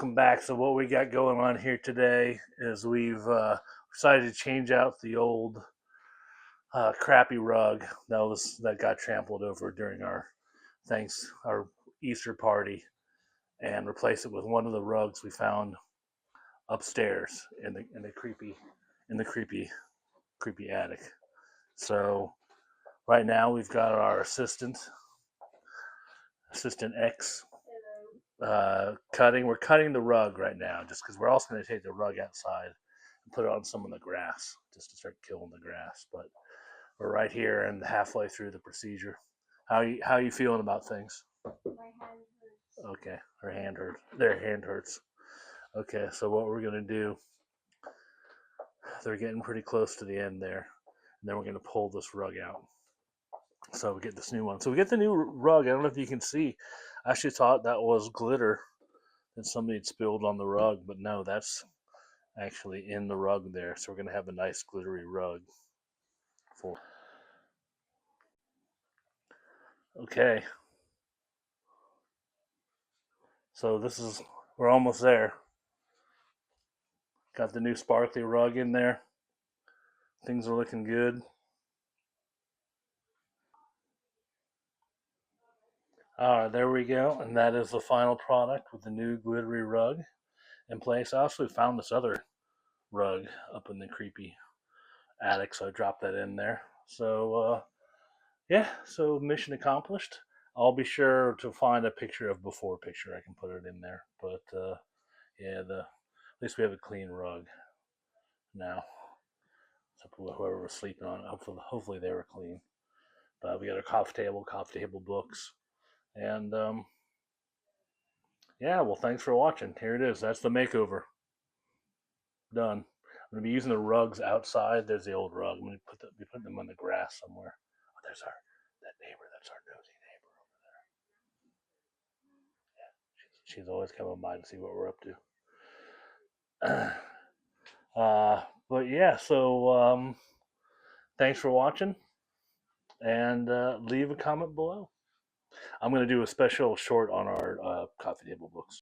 welcome back. So what we got going on here today is we've decided to change out the old crappy rug that got trampled over during our Easter party, and replace it with one of the rugs we found upstairs in the creepy attic. So right now we've got our assistant X cutting. We're cutting the rug right now, just because we're also going to take the rug outside and put it on some of the grass, just to start killing the grass. But we're right here and halfway through the procedure. How you feeling about things? My hand hurts. Okay, her hand hurts. Their hand hurts. Okay, so what we're going to do? They're getting pretty close to the end there, and then we're going to pull this rug out. So we get this new one. So we get the new rug. I don't know if you can see. I actually thought that was glitter that somebody had spilled on the rug, but no, that's actually in the rug there. So we're going to have a nice glittery rug. Okay. So we're almost there. Got the new sparkly rug in there. Things are looking good. All right, there we go. And that is the final product with the new glittery rug in place. I also found this other rug up in the creepy attic, so I dropped that in there. So, yeah, so mission accomplished. I'll be sure to find a picture of before picture. I can put it in there. But, yeah, at least we have a clean rug now. Except for whoever was sleeping on it. Hopefully they were clean. But we got our coffee table books. And, yeah, well, thanks for watching. Here it is. That's the makeover. Done. I'm gonna be using the rugs outside. There's the old rug. I'm gonna be putting them on the grass somewhere. Oh, there's that neighbor. That's our nosy neighbor over there. Yeah, she's always coming by to see what we're up to. But yeah, so thanks for watching, and leave a comment below. I'm gonna do a special short on our coffee table books.